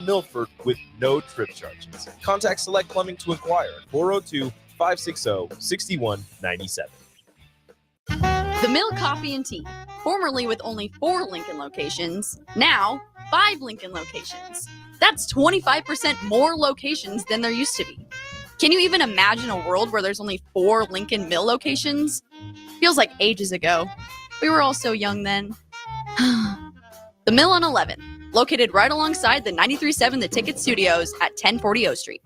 Milford with no trip charges. Contact Select Plumbing to inquire at 402-560-6197. The Mill Coffee and Tea, formerly with only 4 Lincoln locations, now 5 Lincoln locations. That's 25% more locations than there used to be. Can you even imagine a world where there's only 4 Lincoln Mill locations? Feels like ages ago. We were all so young then. The Mill on 11, located right alongside the 93.7 The Ticket Studios at 1040 O Street.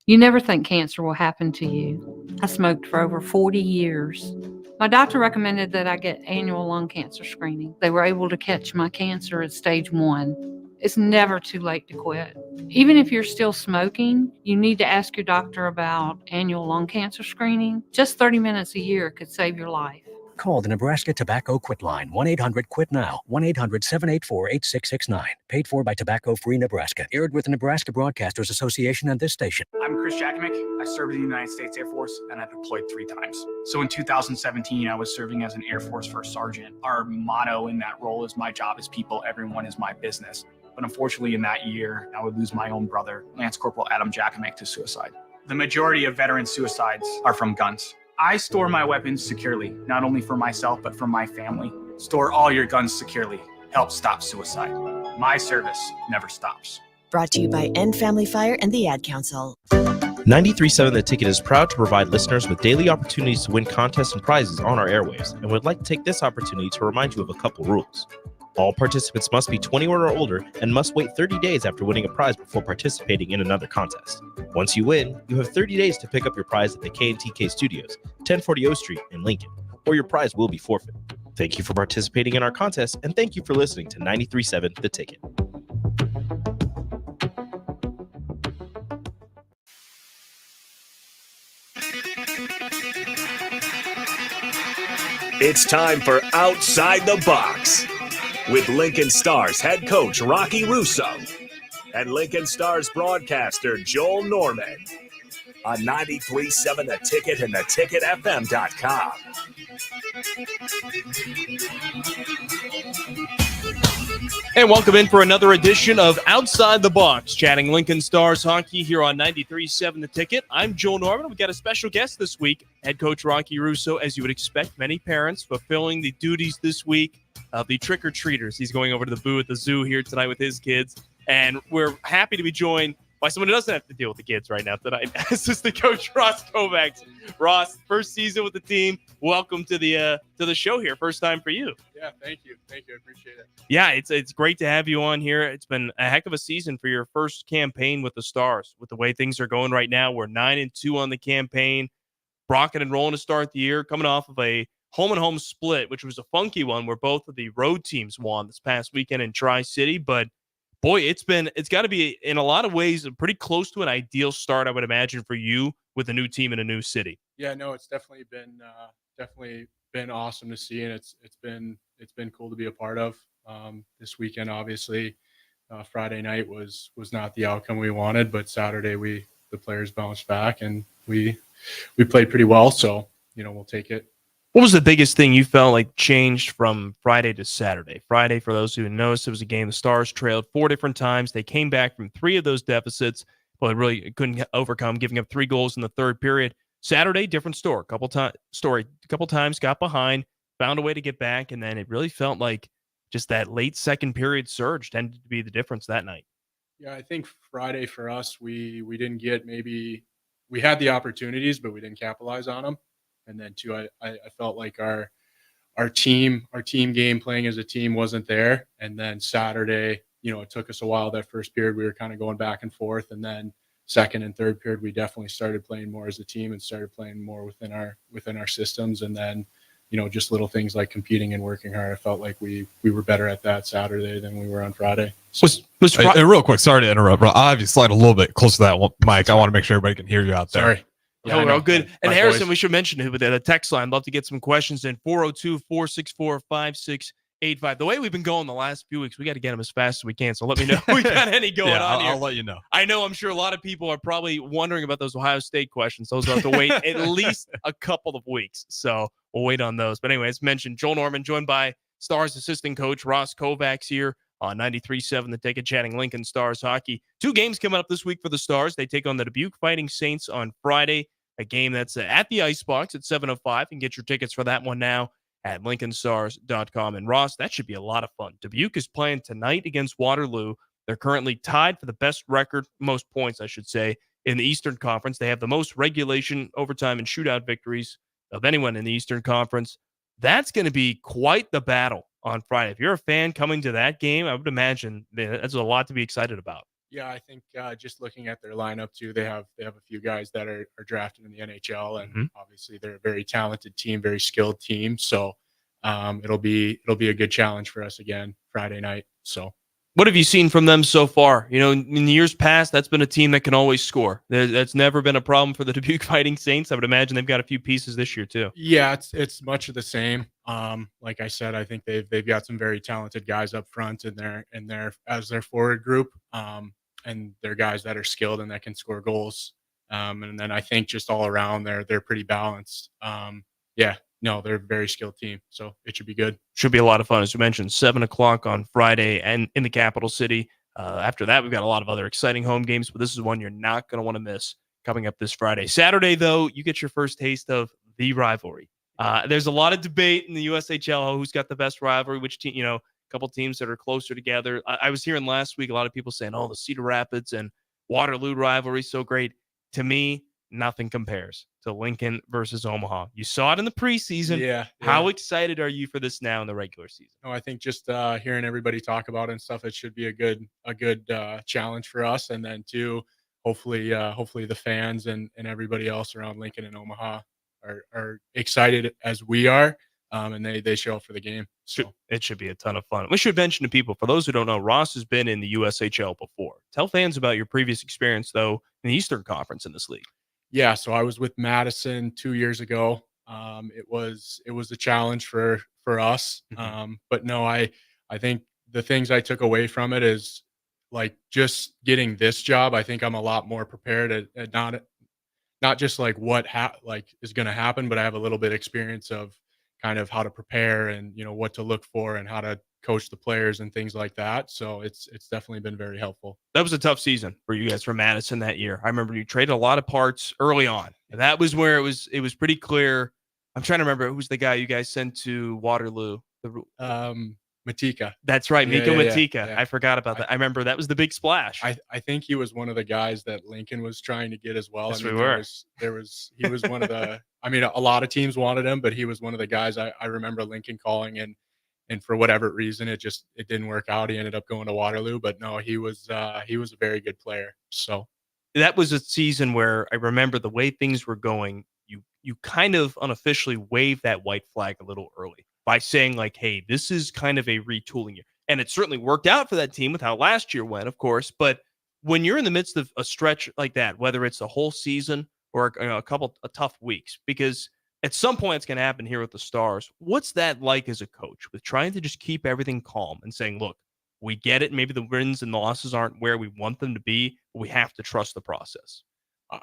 You never think cancer will happen to you. I smoked for over 40 years. My doctor recommended that I get annual lung cancer screening. They were able to catch my cancer at stage 1. It's never too late to quit. Even if you're still smoking, you need to ask your doctor about annual lung cancer screening. Just 30 minutes a year could save your life. Call the Nebraska Tobacco Quit Line, 1-800-QUIT-NOW, 1-800-784-8669. Paid for by Tobacco Free Nebraska. Aired with the Nebraska Broadcasters Association and this station. I'm Chris Jakovic. I served in the United States Air Force, and I deployed 3 times. So in 2017, I was serving as an Air Force First Sergeant. Our motto in that role is, my job is people, everyone is my business. But unfortunately, in that year, I would lose my own brother, Lance Corporal Adam Jakovic, to suicide. The majority of veteran suicides are from guns. I store my weapons securely, not only for myself, but for my family. Store all your guns securely. Help stop suicide. My service never stops. Brought to you by End Family Fire and the Ad Council. 93.7 The Ticket is proud to provide listeners with daily opportunities to win contests and prizes on our airwaves, and would like to take this opportunity to remind you of a couple rules. All participants must be 21 or older and must wait 30 days after winning a prize before participating in another contest. Once you win, you have 30 days to pick up your prize at the K&TK Studios, 1040 O Street in Lincoln, or your prize will be forfeit. Thank you for participating in our contest, and thank you for listening to 93.7 The Ticket. It's time for Outside the Box with Lincoln Stars head coach Rocky Russo and Lincoln Stars broadcaster Joel Norman on 93.7 The Ticket and theticketfm.com. And welcome in for another edition of Outside the Box, chatting Lincoln Stars hockey here on 93.7 The Ticket. I'm Joel Norman. We've got a special guest this week, head coach Rocky Russo. As you would expect, many parents fulfilling the duties this week of the trick-or-treaters. He's going over to the boo at the zoo here tonight with his kids, and we're happy to be joined by someone who doesn't have to deal with the kids right now tonight. Assistant coach Ross Kovacs. Ross, first season with the team. Welcome to the show here. First time for you. Yeah, thank you. I appreciate it. Yeah, it's great to have you on here. It's been a heck of a season for your first campaign with the Stars. With the way things are going right now, we're 9-2 on the campaign. Rocking and rolling to start the year, coming off of a home-and-home split, which was a funky one where both of the road teams won this past weekend in Tri-City. But boy, it's got to be, in a lot of ways, pretty close to an ideal start, I would imagine, for you with a new team in a new city. Yeah, no, it's definitely been awesome to see, and it's been cool to be a part of. This weekend, obviously, Friday night was not the outcome we wanted, but Saturday the players bounced back and we played pretty well. So we'll take it. What was the biggest thing you felt like changed from Friday to Saturday? Friday, for those who noticed, it was a game the Stars trailed 4 different times. They came back from 3 of those deficits, but really couldn't overcome, giving up 3 goals in the third period. Saturday, different story. A couple times got behind, found a way to get back, and then it really felt like just that late second period surge tended to be the difference that night. Yeah, I think Friday for us, we didn't get, we had the opportunities, but we didn't capitalize on them. And then too, I felt like our team game playing as a team wasn't there. And then Saturday, it took us a while. That first period, we were kind of going back and forth. And then second and third period, we definitely started playing more as a team and started playing more within our systems. And then, just little things like competing and working hard. I felt like we were better at that Saturday than we were on Friday. So, real quick, sorry to interrupt, but I'll have you slide a little bit closer to that one, Mike. I want to make sure everybody can hear you out there. Sorry. Yeah, we're all good. And Harrison, we should mention who the text line. Love to get some questions in 402-464-5685. The way we've been going the last few weeks, we got to get them as fast as we can. So let me know if we got any going on here. I'll let you know. I'm sure a lot of people are probably wondering about those Ohio State questions. Those will have to wait at least a couple of weeks. So we'll wait on those. But anyway, as mentioned, Joel Norman joined by Stars assistant coach Ross Kovacs here on 93.7 The Ticket, chatting Lincoln Stars hockey. 2 games coming up this week for the Stars. They take on the Dubuque Fighting Saints on Friday, a game that's at the Icebox at 7:05. You can get your tickets for that one now at lincolnstars.com. And Ross, that should be a lot of fun. Dubuque is playing tonight against Waterloo. They're currently tied for the best record, most points, I should say, in the Eastern Conference. They have the most regulation, overtime, and shootout victories of anyone in the Eastern Conference. That's going to be quite the battle on Friday. If you're a fan coming to that game, I would imagine that's a lot to be excited about. Yeah, I think just looking at their lineup too, they have a few guys that are drafted in the NHL, and obviously they're a very talented team, very skilled team. So it'll be a good challenge for us again Friday night. So. What have you seen from them so far? You know, in the years past, that's been a team that can always score. That's never been a problem for the Dubuque Fighting Saints. I would imagine they've got a few pieces this year too. Yeah, it's much of the same. Like I said, I think they've got some very talented guys up front in their as their forward group, and they're guys that are skilled and that can score goals. And then I think just all around they're pretty balanced. Yeah. No, they're a very skilled team, so it should be good. Should be a lot of fun. As you mentioned, 7:00 on Friday and in the capital city. After that, we've got a lot of other exciting home games, but this is one you're not going to want to miss coming up this Friday. Saturday, though, you get your first taste of the rivalry. There's a lot of debate in the USHL who's got the best rivalry, which team, a couple teams that are closer together. I was hearing last week a lot of people saying, the Cedar Rapids and Waterloo rivalry so great. To me, nothing compares to Lincoln versus Omaha. You saw it in the preseason. Yeah. How excited are you for this now in the regular season? No, I think just hearing everybody talk about it and stuff, it should be a good challenge for us. And then too, hopefully the fans and everybody else around Lincoln and Omaha are excited as we are. And they show up for the game. So it should be a ton of fun. We should mention to people, for those who don't know, Ross has been in the USHL before. Tell fans about your previous experience, though, in the Eastern Conference in this league. Yeah, so I was with Madison 2 years ago. It was a challenge for us. But no, I think the things I took away from it is like just getting this job. I think I'm a lot more prepared at not just like what is going to happen, but I have a little bit of experience of kind of how to prepare and what to look for and how to coach the players and things like that. So it's definitely been very helpful. That was a tough season for you guys from Madison that year. I remember you traded a lot of parts early on. And that was where it was pretty clear. I'm trying to remember who's the guy you guys sent to Waterloo. Matika. That's right, Miko Matika. Yeah. I forgot about that. I remember that was the big splash. I think he was one of the guys that Lincoln was trying to get as well. Yes, he was one of the. I mean, a lot of teams wanted him, but he was one of the guys I remember Lincoln calling, and for whatever reason, it didn't work out. He ended up going to Waterloo, but no, he was a very good player. So that was a season where I remember the way things were going. You kind of unofficially waved that white flag a little early by saying like, hey, this is kind of a retooling year. And it certainly worked out for that team with how last year went, of course. But when you're in the midst of a stretch like that, whether it's a whole season or a couple of tough weeks, because at some point it's going to happen here with the Stars. What's that like as a coach with trying to just keep everything calm and saying, look, we get it. Maybe the wins and the losses aren't where we want them to be, but we have to trust the process.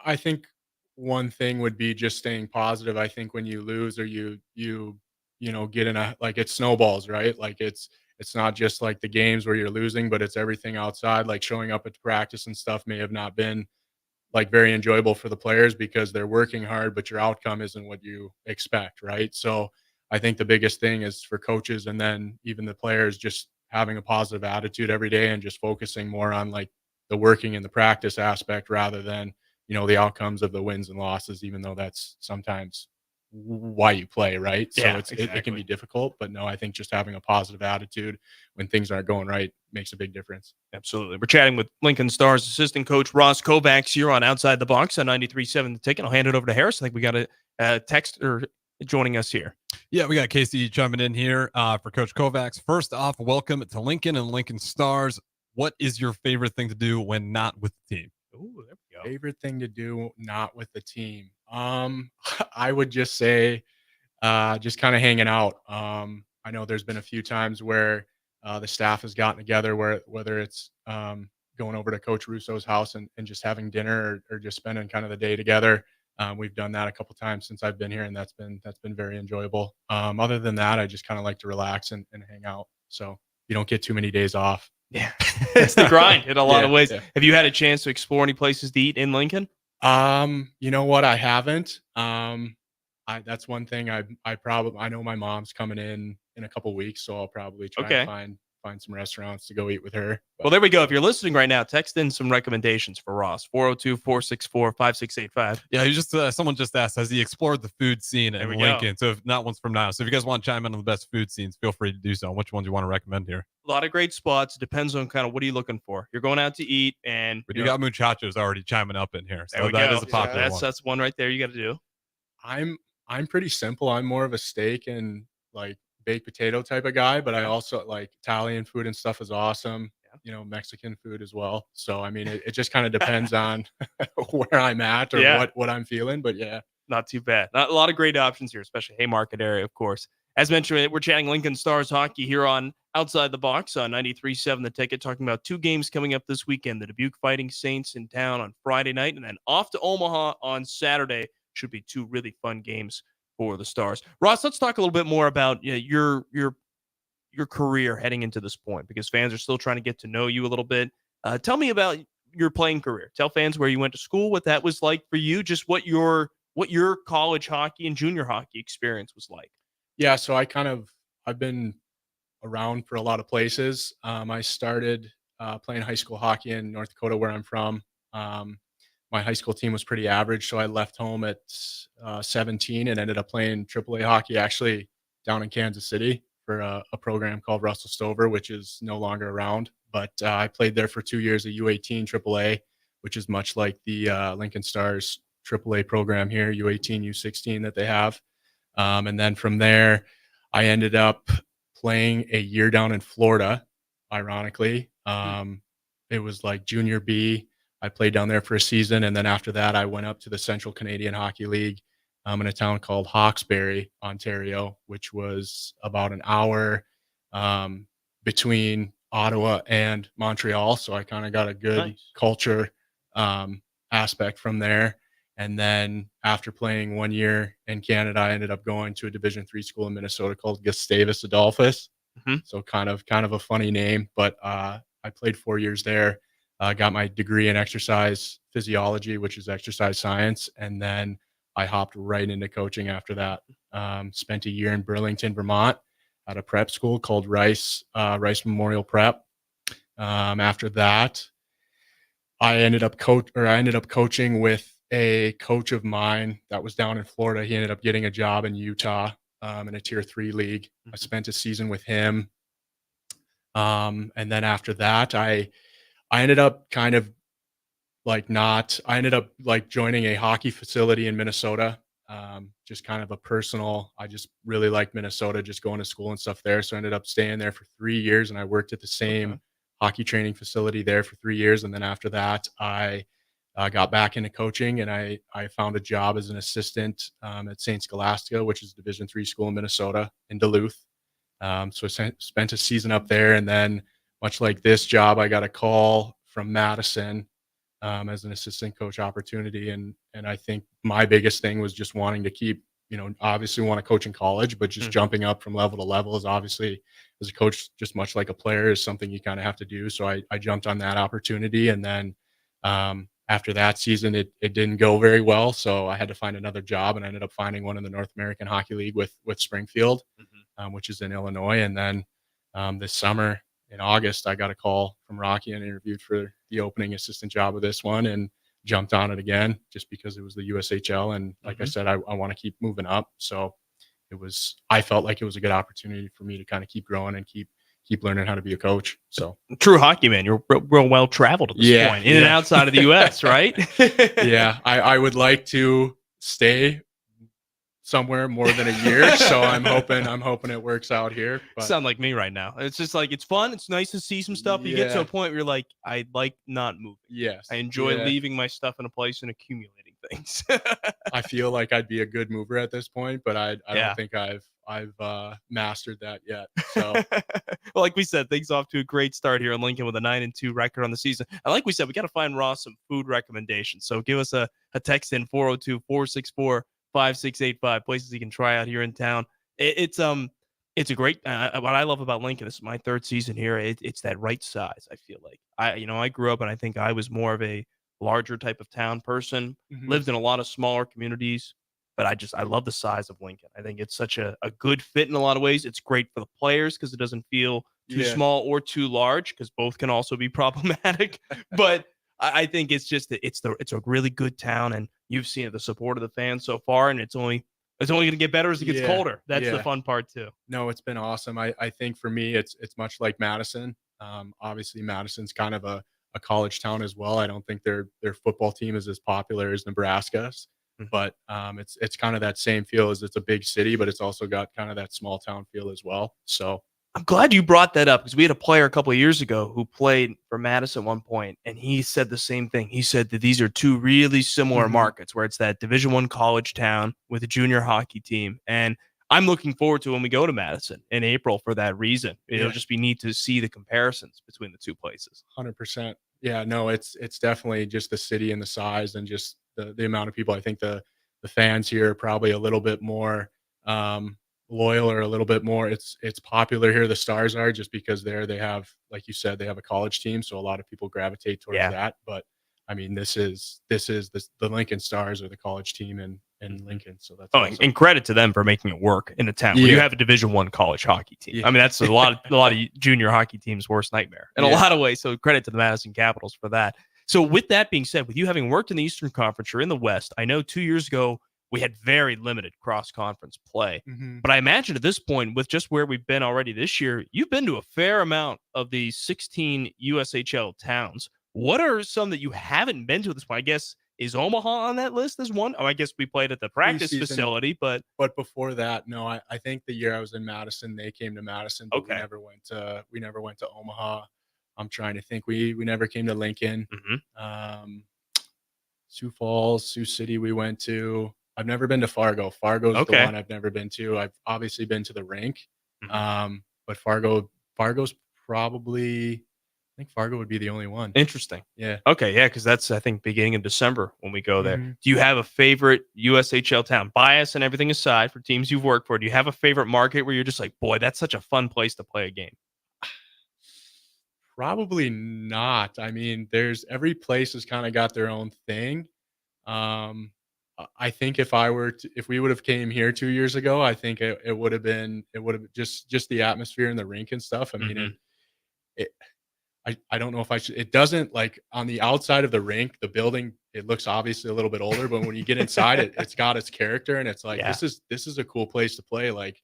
I think one thing would be just staying positive. I think when you lose or you get in it snowballs, right? Like it's not just like the games where you're losing, but it's everything outside, like showing up at practice and stuff may have not been like very enjoyable for the players because they're working hard, but your outcome isn't what you expect. Right. So I think the biggest thing is for coaches and then even the players just having a positive attitude every day and just focusing more on like the working and the practice aspect rather than, the outcomes of the wins and losses, even though that's sometimes why you play, right? So it can be difficult, but no, I think just having a positive attitude when things aren't going right makes a big difference. Absolutely. We're chatting with Lincoln Stars assistant coach Ross Kovacs here on Outside the Box on 93.7 The Ticket. I'll hand it over to Harris. I think we got a texter joining us here. Yeah, we got Casey chiming in here for Coach Kovacs. First off, welcome to Lincoln and Lincoln Stars. What is your favorite thing to do when not with the team? Ooh, there we go. Favorite thing to do not with the team. I would just say just kind of hanging out. I know there's been a few times where the staff has gotten together whether it's going over to Coach Russo's house and just having dinner or just spending kind of the day together. We've done that a couple times since I've been here, and that's been very enjoyable. Other than that, I just kind of like to relax and hang out. So you don't get too many days off. Yeah, it's the grind in a lot of ways. Yeah. Have you had a chance to explore any places to eat in Lincoln? You know what? I haven't. That's one thing I know my mom's coming in a couple weeks, so I'll probably try Okay. and find some restaurants to go eat with her. Well, there we go. If you're listening right now, text in some recommendations for Ross, 402-464-5685. Yeah, he just someone just asked, has he explored the food scene There in we go. Lincoln? So if not once from now. So if you guys want to chime in on the best food scenes, feel free to do so. Which ones you want to recommend here? A lot of great spots. Depends on kind of what are you looking for. You're going out to eat, and But you got Muchachos already chiming up in here. there So we that go. is a popular one. That's one right there you got to do. I'm pretty simple. I'm more of a steak and like baked potato type of guy, but I also like Italian food and stuff is awesome. Mexican food as well. So I mean, it just kind of depends on where I'm at or what I'm feeling. But yeah, Not too bad. Not a lot of great options here, especially Haymarket area, of course. As mentioned, we're chatting Lincoln Stars hockey here on Outside the Box on 93.7 The Ticket, talking about two games coming up this weekend. The Dubuque Fighting Saints in town on Friday night, and then off to Omaha on Saturday. Should be two really fun games for the Stars. Ross, let's talk a little bit more about your career heading into this point, because fans are still trying to get to know you a little bit. Tell me about your playing career. Tell fans where you went to school, what that was like for you, just what your college hockey and junior hockey experience was like. yeah. So I've been around for a lot of places. I started playing high school hockey in North Dakota, where I'm from. My high school team was pretty average, so I left home at 17 and ended up playing AAA hockey actually down in Kansas City for a program called Russell Stover, which is no longer around. But I played there for 2 years at U18 AAA, which is much like the Lincoln Stars AAA program here, U18, U16 that they have. And then from there, I ended up playing a year down in Florida, ironically. It was like junior B. I played down there for a season, and then after that, I went up to the Central Canadian Hockey League in a town called Hawkesbury, Ontario, which was about an hour between Ottawa and Montreal. So I kind of got a good culture aspect from there. And then after playing 1 year in Canada, I ended up going to a Division III school in Minnesota called Gustavus Adolphus. So kind of a funny name, but I played 4 years there. Got my degree in exercise physiology, which is exercise science. And then I hopped right into coaching after that. Spent a year in Burlington, Vermont at a prep school called Rice Memorial Prep. After that, I ended up coaching with a coach of mine that was down in Florida. He ended up getting a job in Utah in a Tier 3 league. I spent a season with him. And then after that, I ended up joining a hockey facility in Minnesota. Just kind of a personal, I just really liked Minnesota, just going to school and stuff there. So I ended up staying there for 3 years, and I worked at the same hockey training facility there for 3 years. And then after that, I got back into coaching, and I found a job as an assistant at St. Scholastica, which is a Division III school in Minnesota in Duluth. So I spent a season up there, and then much like this job, I got a call from Madison as an assistant coach opportunity. And I think my biggest thing was just wanting to keep, obviously want to coach in college, but just jumping up from level to level is obviously, as a coach, just much like a player, is something you kind of have to do. So I jumped on that opportunity. And then after that season, it didn't go very well. So I had to find another job, and I ended up finding one in the North American Hockey League with Springfield, which is in Illinois. And then this summer, in August, I got a call from Rocky and interviewed for the opening assistant job of this one, and jumped on it again just because it was the USHL. And like I said, I want to keep moving up. So I felt like it was a good opportunity for me to kind of keep growing and keep learning how to be a coach. So true hockey man, you're real well traveled at this point, in and outside of the US, right? Yeah. I would like to stay somewhere more than a year. So I'm hoping it works out here. But sound like me right now. It's just like, it's fun. It's nice to see some stuff. You get to a point where you're like, I like not moving. Yes. I enjoy leaving my stuff in a place and accumulating things. I feel like I'd be a good mover at this point, but I Yeah. don't think I've mastered that yet. So Well, like we said, things off to a great start here in Lincoln with a 9-2 record on the season. And like we said, we got to find Ross some food recommendations. So give us a text in 402-464-5685, places you can try out here in town. It's a great. What I love about Lincoln, this is my third season here. It's that right size. I feel like I grew up and I think I was more of a larger type of town person. Lived in a lot of smaller communities, but I love the size of Lincoln. I think it's such a good fit in a lot of ways. It's great for the players because it doesn't feel too small or too large, because both can also be problematic. But I think it's a really good town, and you've seen the support of the fans so far, and it's only going to get better as it gets colder. That's the fun part too. No, it's been awesome. I think for me, it's much like Madison. Obviously, Madison's kind of a college town as well. I don't think their football team is as popular as Nebraska's, but it's kind of that same feel as it's a big city, but it's also got kind of that small town feel as well. So I'm glad you brought that up, because we had a player a couple of years ago who played for Madison at one point, and he said the same thing. He said that these are two really similar markets, where it's that Division I college town with a junior hockey team. And I'm looking forward to when we go to Madison in April for that reason. It'll just be neat to see the comparisons between the two places. 100%. Yeah, no, it's definitely just the city and the size and just the amount of people. I think the fans here are probably a little bit more loyal, or a little bit more. It's popular here. The Stars are, just because they have, like you said, they have a college team, so a lot of people gravitate towards that. But I mean, this is the Lincoln Stars, or the college team in Lincoln. So that's awesome. And credit to them for making it work in a town where you have a Division I college hockey team. I mean, that's a lot of junior hockey teams' worst nightmare in a lot of ways. So credit to the Madison Capitals for that. So with that being said, with you having worked in the Eastern Conference or in the West, I know 2 years ago we had very limited cross-conference play. But I imagine at this point, with just where we've been already this year, you've been to a fair amount of the 16 USHL towns. What are some that you haven't been to at this point? I guess, is Omaha on that list as one? Oh, I guess we played at the practice facility, but before that, no. I think the year I was in Madison, they came to Madison, but we never went to Omaha. I'm trying to think. We never came to Lincoln. Sioux Falls, Sioux City we went to. I've never been to Fargo. Fargo's the one I've never been to. I've obviously been to the rink. But Fargo's probably, I think Fargo would be the only one. Interesting. Yeah. Okay. Yeah. Because that's, I think, beginning of December when we go there. Do you have a favorite USHL town? Bias and everything aside, for teams you've worked for, do you have a favorite market where you're just like, boy, that's such a fun place to play a game? Probably not. I mean, every place has kind of got their own thing. I think if we would have came here 2 years ago, I think it would have been just the atmosphere and the rink and stuff. I mean, I don't know if I should. It doesn't, like, on the outside of the rink, the building, it looks obviously a little bit older, but when you get inside it's got its character, and it's like, this is a cool place to play. Like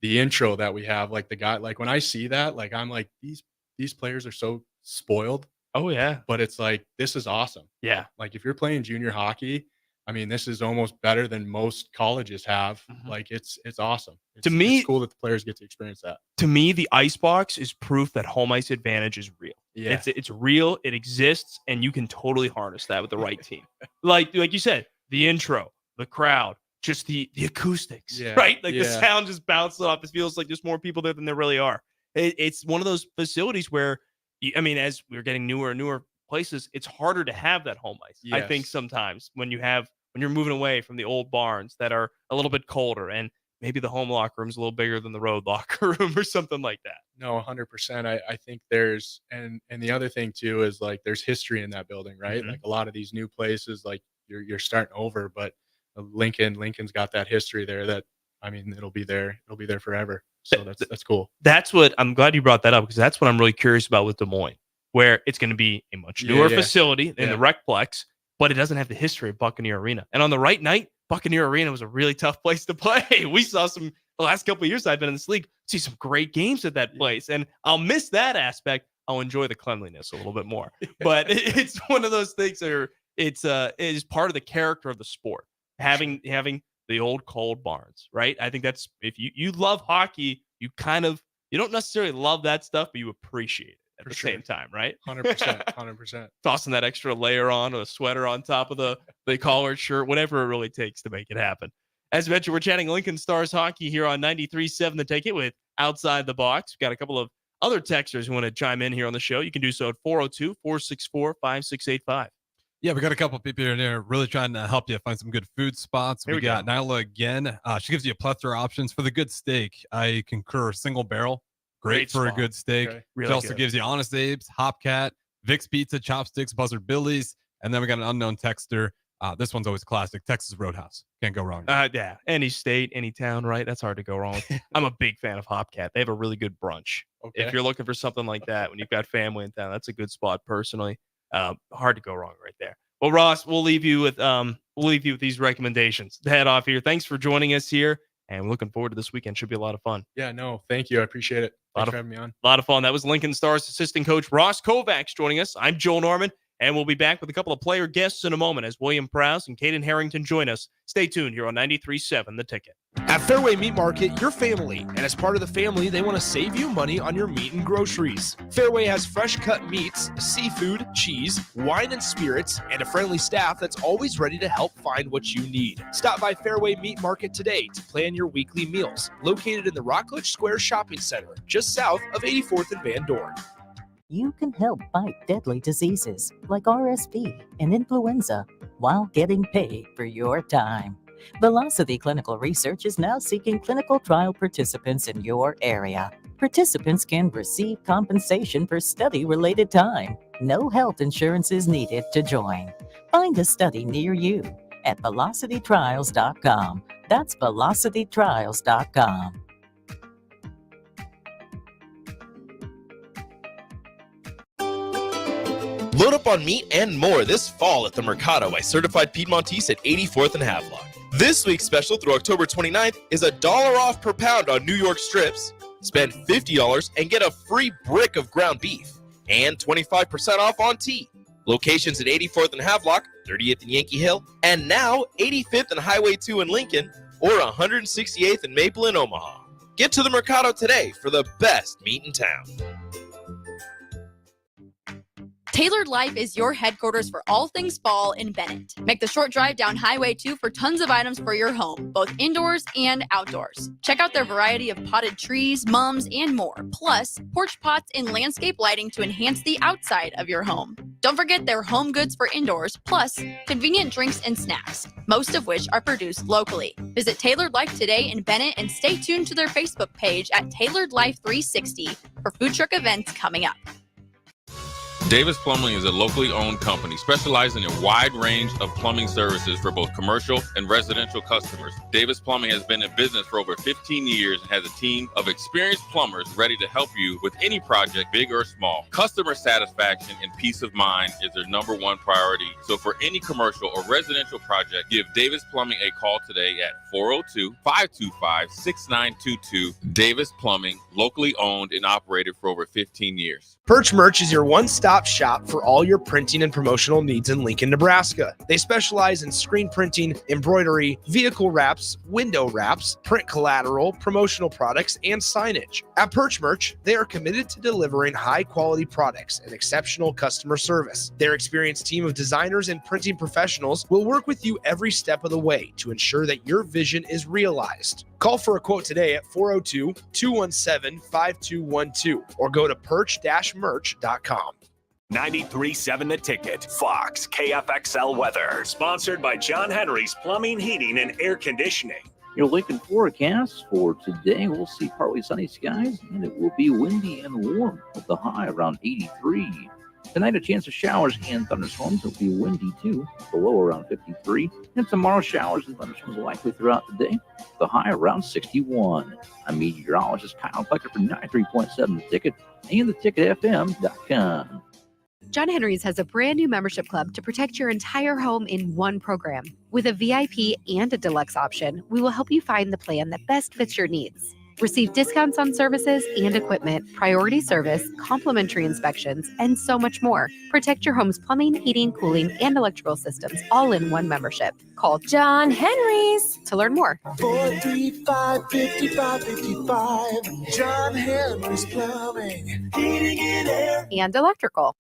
the intro that we have, like the guy, like when I see that, like I'm like, these players are so spoiled. Oh yeah. But it's like, this is awesome. Yeah. Like if you're playing junior hockey, I mean, this is almost better than most colleges have. Like it's awesome. To me, it's cool that the players get to experience that. To me, the ice box is proof that home ice advantage is real. Yeah. It's real. It exists, and you can totally harness that with the right team. Like you said, the intro, the crowd, just the acoustics, right? Like the sound just bounces off. It feels like there's more people there than there really are. It's one of those facilities where, I mean, as we're getting newer and newer places, it's harder to have that home ice. I think sometimes when you're moving away from the old barns that are a little bit colder, and maybe the home locker room's a little bigger than the road locker room or something like that. No, 100%. I think there's, and the other thing too is, like, there's history in that building, right? Like a lot of these new places, like you're starting over, but Lincoln's got that history there that, I mean, it'll be there forever. So that's cool. That's what I'm glad you brought that up, because that's what I'm really curious about with Des Moines, where it's going to be a much newer facility in the Recplex, but it doesn't have the history of Buccaneer Arena. And on the right night, Buccaneer Arena was a really tough place to play. We saw the last couple of years I've been in this league, see some great games at that place. And I'll miss that aspect. I'll enjoy the cleanliness a little bit more. But it's one of those things that it is part of the character of the sport, having the old cold barns, right? I think that's, if you love hockey, you don't necessarily love that stuff, but you appreciate it. at For the sure. same time, right? 100%. 100%. Tossing that extra layer on, a sweater on top of the collared shirt, whatever it really takes to make it happen. As mentioned, we're chatting Lincoln Stars hockey here on 93.7 The Ticket with Outside the Box. We've got a couple of other texters who want to chime in here on the show. You can do so at 402-464-5685. Yeah, we got a couple of people in there really trying to help you find some good food spots. Here We we got Nyla again. She gives you a plethora of options for the good steak. I concur. Single barrel, great for spot. a good steak. Okay. Really She also good. gives you Honest Abe's, Hopcat, Vic's Pizza, Chopsticks, Buzzard Billy's, and then we got an unknown texter. This one's always classic. Texas Roadhouse. Can't go wrong. Yeah, any state, any town, right? That's hard to go wrong with. I'm a big fan of Hopcat. They have a really good brunch. Okay. If you're looking for something like that when you've got family in town, that's a good spot personally. Hard to go wrong right there. Well, Ross, we'll leave you with these recommendations to head off here. Thanks for joining us here, and we're looking forward to this weekend. Should be a lot of fun. Yeah, no, thank you. I appreciate it. Thanks for having me on. A lot of fun. That was Lincoln Stars assistant coach Ross Kovacs joining us. I'm Joel Norman, and we'll be back with a couple of player guests in a moment as William Prowse and Caden Harrington join us. Stay tuned here on 93.7 The Ticket. At Fairway Meat Market, you're family, and as part of the family, they want to save you money on your meat and groceries. Fairway has fresh cut meats, seafood, cheese, wine and spirits, and a friendly staff that's always ready to help find what you need. Stop by Fairway Meat Market today to plan your weekly meals. Located in the Rockledge Square Shopping Center, just south of 84th and Van Dorn. You can help fight deadly diseases like RSV and influenza while getting paid for your time. Velocity Clinical Research is now seeking clinical trial participants in your area. Participants can receive compensation for study-related time. No health insurance is needed to join. Find a study near you at velocitytrials.com. That's velocitytrials.com. Load up on meat and more this fall at the Mercado by Certified Piedmontese at 84th and Havelock. This week's special through October 29th is $1 off per pound on New York strips. Spend $50 and get a free brick of ground beef and 25% off on tea. Locations at 84th and Havelock, 30th and Yankee Hill, and now 85th and Highway 2 in Lincoln, or 168th and Maple in Omaha. Get to the Mercado today for the best meat in town. Tailored Life is your headquarters for all things fall in Bennett. Make the short drive down Highway 2 for tons of items for your home, both indoors and outdoors. Check out their variety of potted trees, mums, and more, plus porch pots and landscape lighting to enhance the outside of your home. Don't forget their home goods for indoors, plus convenient drinks and snacks, most of which are produced locally. Visit Tailored Life today in Bennett and stay tuned to their Facebook page at Tailored Life 360 for food truck events coming up. Davis Plumbing is a locally owned company specializing in a wide range of plumbing services for both commercial and residential customers. Davis Plumbing has been in business for over 15 years and has a team of experienced plumbers ready to help you with any project, big or small. Customer satisfaction and peace of mind is their number one priority. So for any commercial or residential project, give Davis Plumbing a call today at 402-525-6922. Davis Plumbing, locally owned and operated for over 15 years. Perch Merch is your one-stop shop for all your printing and promotional needs in Lincoln, Nebraska. They specialize in screen printing, embroidery, vehicle wraps, window wraps, print collateral, promotional products, and signage. At Perch Merch, they are committed to delivering high-quality products and exceptional customer service. Their experienced team of designers and printing professionals will work with you every step of the way to ensure that your vision is realized. Call for a quote today at 402-217-5212 or go to perch-merch.com. 93.7 The Ticket, Fox, KFXL weather. Sponsored by John Henry's Plumbing, Heating, and Air Conditioning. Your Lincoln forecast for today, we'll see partly sunny skies, and it will be windy and warm with the high around 83. Tonight, a chance of showers and thunderstorms. It'll be windy, too, below around 53. And tomorrow, showers and thunderstorms likely throughout the day, the high around 61. I'm meteorologist Kyle Becker for 93.7 The Ticket and theticketfm.com. John Henry's has a brand new membership club to protect your entire home in one program. With a VIP and a deluxe option, we will help you find the plan that best fits your needs. Receive discounts on services and equipment, priority service, complimentary inspections, and so much more. Protect your home's plumbing, heating, cooling, and electrical systems all in one membership. Call John Henry's to learn more. 435-5555. John Henry's Plumbing, Heating and Air. And electrical.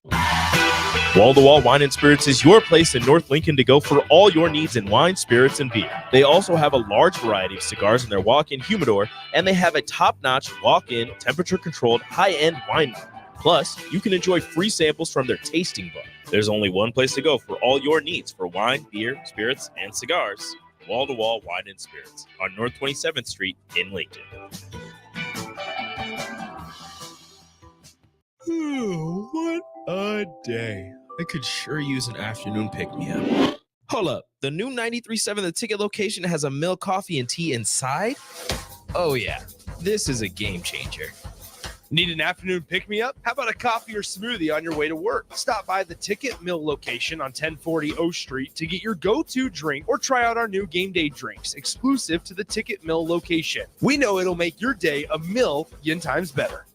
Wall to Wall Wine and Spirits is your place in North Lincoln to go for all your needs in wine, spirits, and beer. They also have a large variety of cigars in their walk-in humidor, and they have a top-notch walk-in, temperature-controlled, high-end wine bar. Plus, you can enjoy free samples from their tasting bar. There's only one place to go for all your needs for wine, beer, spirits, and cigars. Wall to Wall Wine and Spirits on North 27th Street in Lincoln. What a day. I could sure use an afternoon pick-me-up. Hold up. The new 93.7 The Ticket location has a milk, coffee, and tea inside? Oh, yeah. This is a game changer. Need an afternoon pick-me-up? How about a coffee or smoothie on your way to work? Stop by the Ticket Mill location on 1040 O Street to get your go-to drink or try out our new game day drinks, exclusive to the Ticket Mill location. We know it'll make your day a million times better.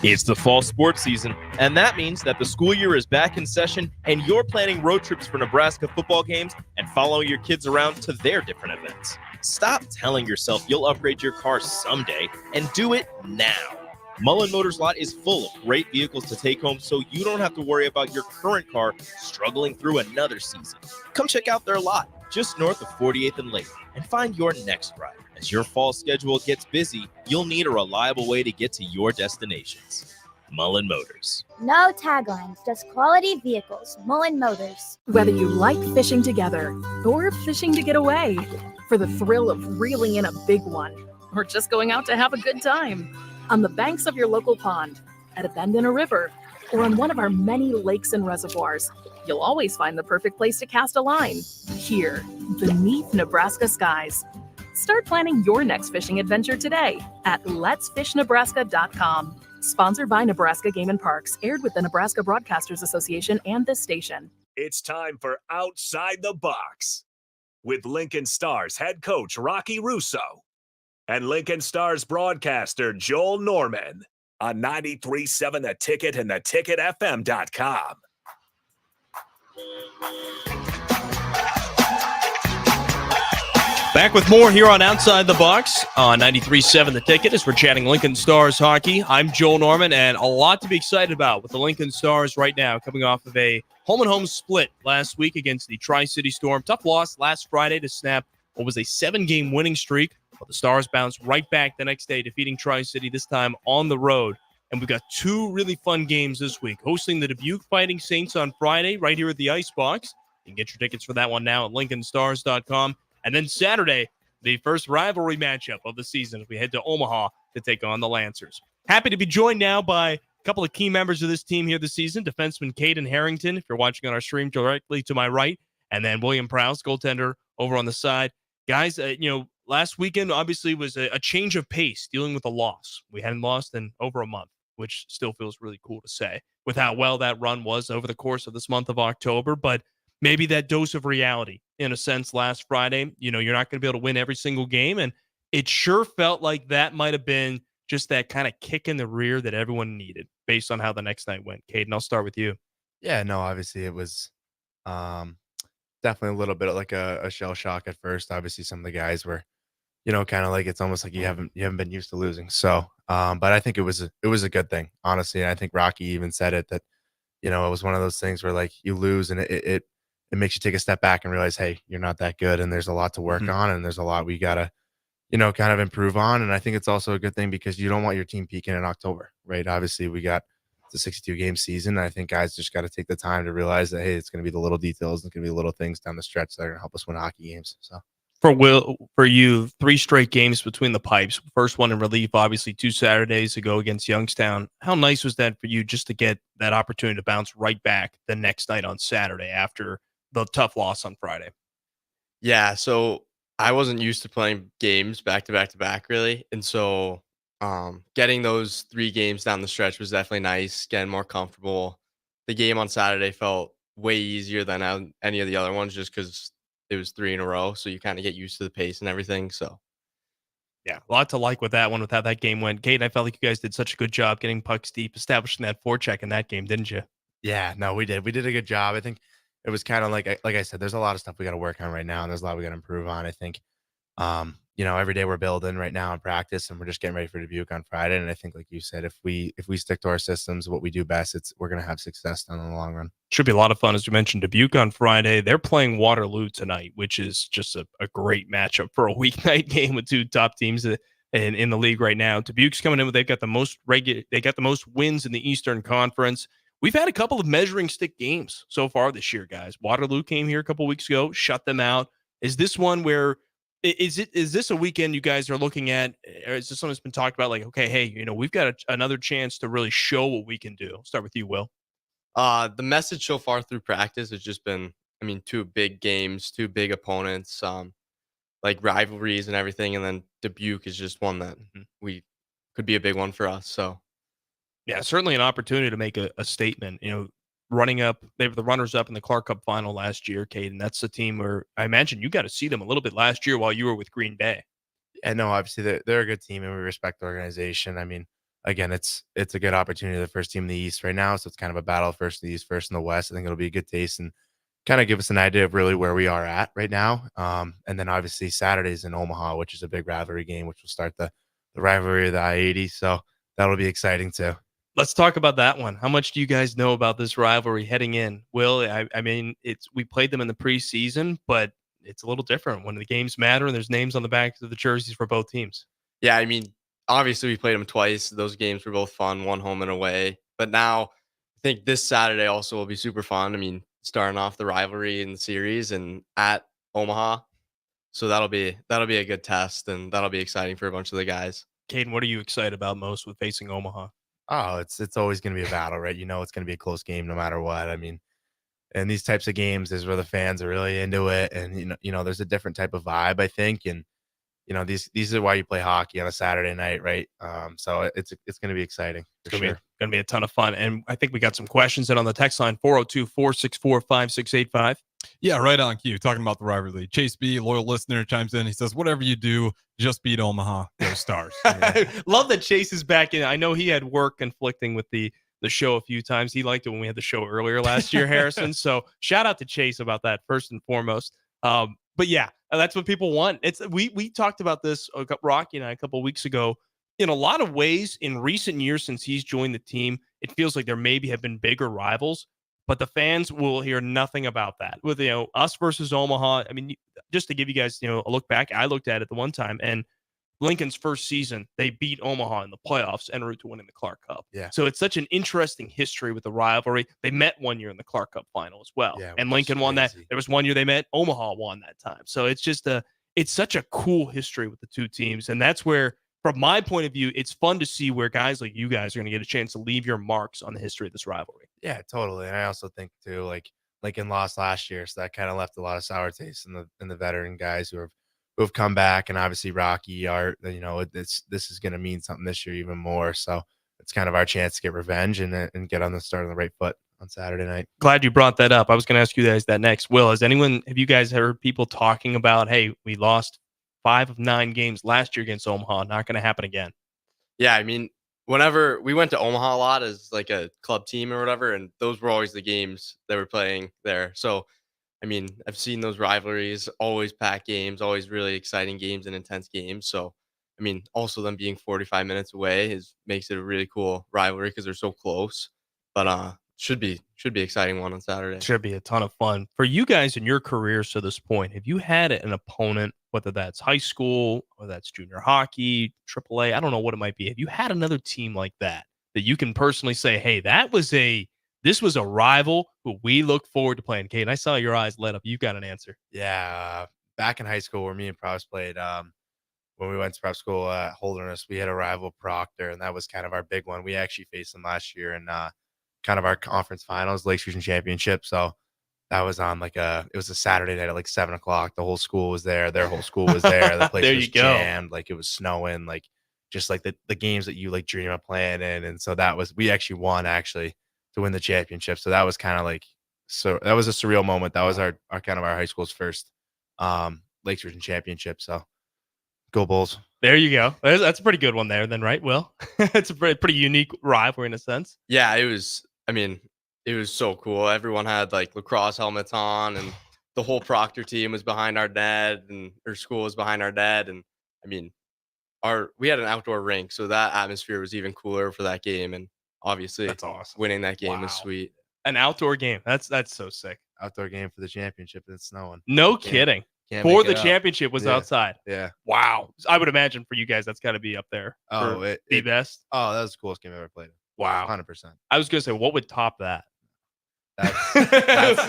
It's the fall sports season, and that means that the school year is back in session and you're planning road trips for Nebraska football games and following your kids around to their different events. Stop telling yourself you'll upgrade your car someday and do it now. Mullen Motors lot is full of great vehicles to take home so you don't have to worry about your current car struggling through another season. Come check out their lot just north of 48th and Lake and find your next ride. As your fall schedule gets busy, you'll need a reliable way to get to your destinations. Mullen Motors. No taglines, just quality vehicles. Mullen Motors. Whether you like fishing together or fishing to get away, for the thrill of reeling in a big one, or just going out to have a good time, on the banks of your local pond, at a bend in a river, or on one of our many lakes and reservoirs, you'll always find the perfect place to cast a line. Here, beneath Nebraska skies. Start planning your next fishing adventure today at letsfishnebraska.com. Sponsored by Nebraska Game and Parks, aired with the Nebraska Broadcasters Association and this station. It's time for Outside the Box with Lincoln Stars head coach Rocky Russo and Lincoln Stars broadcaster Joel Norman on 93.7 The Ticket and theticketfm.com. Back with more here on Outside the Box on 93.7 The Ticket as we're chatting Lincoln Stars hockey. I'm Joel Norman, and a lot to be excited about with the Lincoln Stars right now, coming off of a home-and-home split last week against the Tri-City Storm. Tough loss last Friday to snap what was a 7-game winning streak, but the Stars bounced right back the next day, defeating Tri-City, this time on the road. And we've got two really fun games this week, hosting the Dubuque Fighting Saints on Friday right here at the Icebox. You can get your tickets for that one now at lincolnstars.com. And then Saturday, the first rivalry matchup of the season as we head to Omaha to take on the Lancers. Happy to be joined now by a couple of key members of this team here this season. Defenseman Caden Harrington, if you're watching on our stream, directly to my right. And then William Prowse, goaltender, over on the side. Guys, last weekend obviously was a change of pace dealing with a loss. We hadn't lost in over a month, which still feels really cool to say with how well that run was over the course of this month of October. But maybe that dose of reality, in a sense, last Friday, you're not going to be able to win every single game. And it sure felt like that might have been just that kind of kick in the rear that everyone needed based on how the next night went. Caden, I'll start with you. Yeah, no, obviously it was definitely a little bit like a shell shock at first. Obviously some of the guys were, kind of like, it's almost like you haven't been used to losing. So, but I think it was a good thing, honestly. And I think Rocky even said it, that, it was one of those things where like you lose and it makes you take a step back and realize, hey, you're not that good. And there's a lot to work on. And there's a lot we got to, kind of improve on. And I think it's also a good thing because you don't want your team peaking in October, right? Obviously we got the 62 game season. I think guys just got to take the time to realize that, hey, it's going to be the little details. It's going to be the little things down the stretch that are going to help us win hockey games. So for you, 3 straight games between the pipes. First one in relief, obviously 2 Saturdays ago against Youngstown. How nice was that for you just to get that opportunity to bounce right back the next night on Saturday after the tough loss on Friday? Yeah, so I wasn't used to playing games back to back to back, really. And so getting those 3 games down the stretch was definitely nice, getting more comfortable. The game on Saturday felt way easier than any of the other ones just because it was 3 in a row. So you kind of get used to the pace and everything. So Yeah, a lot to like with that one, with how that game went. Kate, I felt like you guys did such a good job getting pucks deep, establishing that forecheck in that game, didn't you? Yeah, no, we did. We did a good job. I think it was kind of like I said, there's a lot of stuff we got to work on right now, and there's a lot we got to improve on. I think, every day we're building right now in practice, and we're just getting ready for Dubuque on Friday. And I think, like you said, if we stick to our systems, what we do best, we're gonna have success down in the long run. Should be a lot of fun, as you mentioned. Dubuque on Friday. They're playing Waterloo tonight, which is just a great matchup for a weeknight game with two top teams in the league right now. Dubuque's coming in with they got the most wins in the Eastern Conference. We've had a couple of measuring stick games so far this year, guys. Waterloo came here a couple weeks ago, shut them out. Is this one where is this a weekend you guys are looking at, or is this something that's been talked about? Like, okay, hey, we've got another chance to really show what we can do. I'll start with you, Will. The message so far through practice has just been, two big games, two big opponents, like rivalries and everything, and then Dubuque is just one that we could be a big one for us. So, yeah, certainly an opportunity to make a statement. Running up, they were the runners up in the Clark Cup final last year, Cade, and that's the team where I imagine you got to see them a little bit last year while you were with Green Bay. And no, obviously they're a good team, and we respect the organization. I mean, again, it's a good opportunity. The first team in the East right now, so it's kind of a battle, first in the East, first in the West. I think it'll be a good taste and kind of give us an idea of really where we are at right now. And then obviously Saturday's in Omaha, which is a big rivalry game, which will start the rivalry of the I-80. So that'll be exciting too. Let's talk about that one. How much do you guys know about this rivalry heading in? Will, I mean, we played them in the preseason, but it's a little different when the games matter and there's names on the backs of the jerseys for both teams. Yeah, obviously we played them twice. Those games were both fun, one home and away. But now I think this Saturday also will be super fun. Starting off the rivalry in the series and at Omaha. So that'll be a good test, and that'll be exciting for a bunch of the guys. Caden, what are you excited about most with facing Omaha? Oh, it's always going to be a battle, right? It's going to be a close game no matter what. And these types of games is where the fans are really into it, and there's a different type of vibe, I think, and these are why you play hockey on a Saturday night, right? So it's going to be exciting. It's going to be a ton of fun, and I think we got some questions in on the text line 402-464-5685. Yeah, right on cue. Talking about the rivalry. Chase B, loyal listener, chimes in. He says, "Whatever you do, just beat Omaha. Go Stars." Love that Chase is back in. I know he had work conflicting with the show a few times. He liked it when we had the show earlier last year, Harrison. So shout out to Chase about that first and foremost. But yeah, that's what people want. We talked about this, Rocky and I, a couple of weeks ago. In a lot of ways, in recent years since he's joined the team, it feels like there maybe have been bigger rivals, but the fans will hear nothing about that. With us versus Omaha, just to give you guys a look back, I looked at it the one time, and Lincoln's first season, they beat Omaha in the playoffs en route to winning the Clark Cup. Yeah. So it's such an interesting history with the rivalry. They met one year in the Clark Cup final as well. Yeah, and Lincoln won that. There was one year they met, Omaha won that time. So it's just it's such a cool history with the two teams. And that's where, from my point of view, it's fun to see where guys like you guys are going to get a chance to leave your marks on the history of this rivalry. Yeah, totally. And I also think too, like Lincoln lost last year, so that kind of left a lot of sour taste in the veteran guys who have come back, and obviously Rocky, this is going to mean something this year even more. So it's kind of our chance to get revenge and get on the start on the right foot on Saturday night. Glad you brought that up. I was going to ask you guys that next. Will, have you guys heard people talking about, hey, we lost 5 of 9 games last year against Omaha, not going to happen again? Yeah, whenever we went to Omaha a lot as like a club team or whatever, and those were always the games that we're playing there. So, I've seen those rivalries, always packed games, always really exciting games and intense games. So, also them being 45 minutes away makes it a really cool rivalry because they're so close. But should be exciting one on Saturday. Should be a ton of fun for you guys in your careers to this point. Have you had an opponent, whether that's high school or that's junior hockey, AAA, I don't know what it might be. Have you had another team like that you can personally say, hey, this was a rival who we look forward to playing? Kate, I saw your eyes light up. You got an answer. Yeah, back in high school where me and Props played, when we went to prep school at Holderness, we had a rival, Proctor, and that was kind of our big one. We actually faced them last year in kind of our conference finals, Lakes Region Championship. So that was on it was a Saturday night at 7:00. The whole school was there. Their whole school was there. The place was jammed. It was snowing. Just the games that you dream of playing in. And so we actually won to win the championship. So that was kind of that was a surreal moment. That was our kind of our high school's first Lakes Region Championship. So Go Bulls. There you go. That's a pretty good one there then, right, Will? It's a pretty unique rivalry in a sense. Yeah, it was. I mean, it was so cool. Everyone had like lacrosse helmets on, and the whole Proctor team was behind our dad, and our school was behind our dad. And I mean, we had an outdoor rink, so that atmosphere was even cooler for that game. And obviously, That's awesome. winning that game was Wow. sweet. An outdoor game. That's so sick. Outdoor game for the championship, and it's snowing. No Can't- kidding. can't For make the it up. championship was Yeah. outside. Yeah. Wow. I would imagine for you guys that's got to be up there. Oh, for the best. Oh, that was the coolest game I ever played. Wow. 100%. I was gonna say, what would top that? That's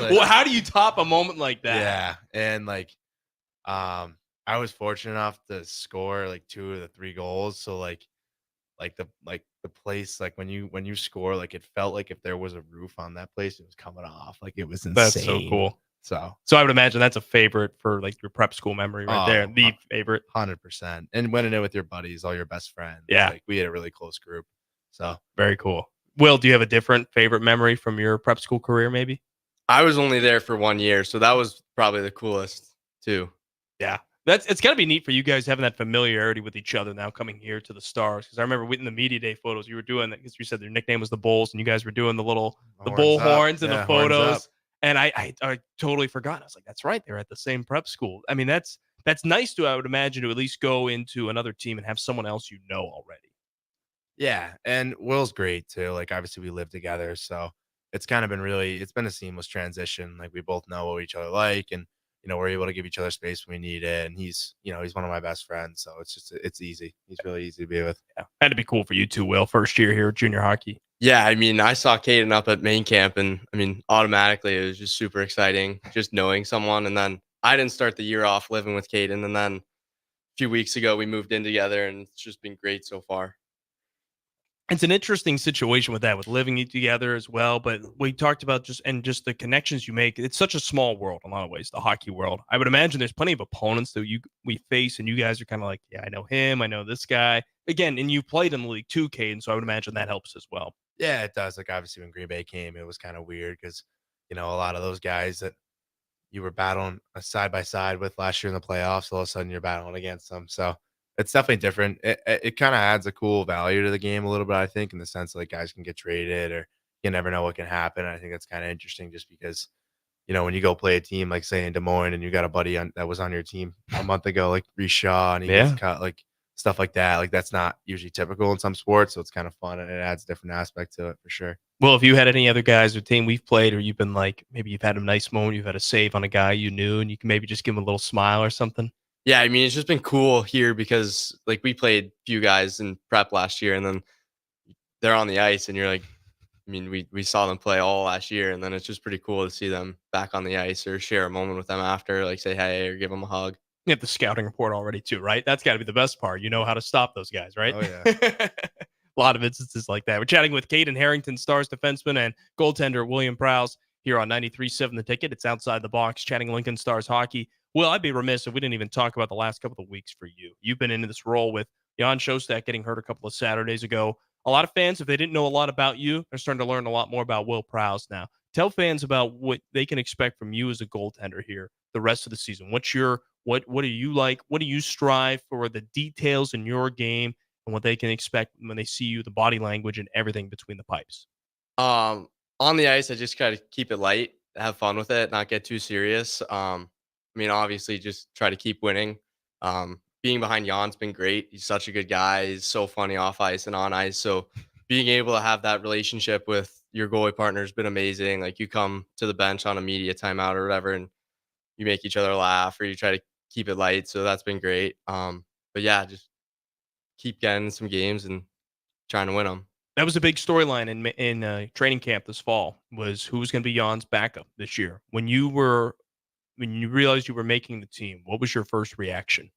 like- Well, how do you top a moment like that? Yeah, and like, I was fortunate enough to score like 2 of the 3 goals. So like the place, like when you score, like it felt like if there was a roof on that place, it was coming off. Like it was insane. That's so cool. So I would imagine that's a favorite for like your prep school memory right there. The favorite. 100%. And winning it with your buddies, all your best friends. Yeah. Like we had a really close group. So Very cool. Will, do you have a different favorite memory from your prep school career, maybe? I was only there for 1 year, so that was probably the coolest too. Yeah. It's got to be neat for you guys having that familiarity with each other now coming here to the Stars. Because I remember in the media day photos, you were doing that because you said their nickname was the Bulls, and you guys were doing the bull Horns up. horns in Yeah, the horns photos. up. And I totally forgot. I was like, that's right, they're at the same prep school. I mean, that's nice to, I would imagine, to at least go into another team and have someone else you know already. yeah, and Will's great too. Like obviously we live together, so it's kind of been it's been a seamless transition. Like we both know what each other like, and we're able to give each other space when we need it. And he's one of my best friends, so it's easy. He's really easy to be with. Yeah. Had to be cool for you too, Will. First year here at junior hockey. Yeah, I mean, I saw Caden up at main camp, and I mean, automatically it was just super exciting, just knowing someone. And then I didn't start the year off living with Caden, and then a few weeks ago we moved in together, and it's just been great so far. It's an interesting situation with that, with living together as well. But we talked about just the connections you make. It's such a small world in a lot of ways, the hockey world. I would imagine there's plenty of opponents that we face, and you guys are kind of like, yeah, I know him, I know this guy. Again, and you played in the league too, Caden, so I would imagine that helps as well. Yeah, it does. Like obviously when Green Bay came, it was kind of weird because a lot of those guys that you were battling side by side with last year in the playoffs, all of a sudden you're battling against them. So it's definitely different. It kind of adds a cool value to the game a little bit, I think, in the sense that like guys can get traded or you never know what can happen. I think that's kind of interesting just because, when you go play a team like say in Des Moines and you got a buddy that was on your team a month ago, like Reece Shaw, and he gets cut, like stuff like that. Like that's not usually typical in some sports. So it's kind of fun and it adds a different aspect to it for sure. Well, if you had any other guys or team we've played, or you've been like, maybe you've had a nice moment, you've had a save on a guy you knew, and you can maybe just give him a little smile or something. Yeah, I mean, it's just been cool here because like we played a few guys in prep last year, and then they're on the ice, and you're like, I mean, we saw them play all last year, and then it's just pretty cool to see them back on the ice or share a moment with them after, like say hey or give them a hug. You have the scouting report already too, right? That's got to be the best part. You know how to stop those guys, right? Oh yeah. A lot of instances like that. We're chatting with Caden Harrington, Stars defenseman and goaltender William Prowse here on 93.7 The Ticket. It's Outside the Box, chatting Lincoln Stars hockey. Well, I'd be remiss if we didn't even talk about the last couple of weeks for you. You've been into this role with Jan Shostak getting hurt a couple of Saturdays ago. A lot of fans, if they didn't know a lot about you, they're starting to learn a lot more about Will Prowse now. Tell fans about what they can expect from you as a goaltender here the rest of the season. What do you like? What do you strive for? The details in your game and what they can expect when they see you, the body language and everything between the pipes. On the ice, I just try to keep it light, have fun with it, not get too serious. I mean, obviously, just try to keep winning. Being behind Jan's been great. He's such a good guy. He's so funny off ice and on ice. So being able to have that relationship with your goalie partner has been amazing. Like you come to the bench on a media timeout or whatever, and you make each other laugh, or you try to keep it light. So that's been great. But yeah, just keep getting some games and trying to win them. That was a big storyline in training camp this fall, was who was going to be Jan's backup this year. When you realized you were making the team, what was your first reaction?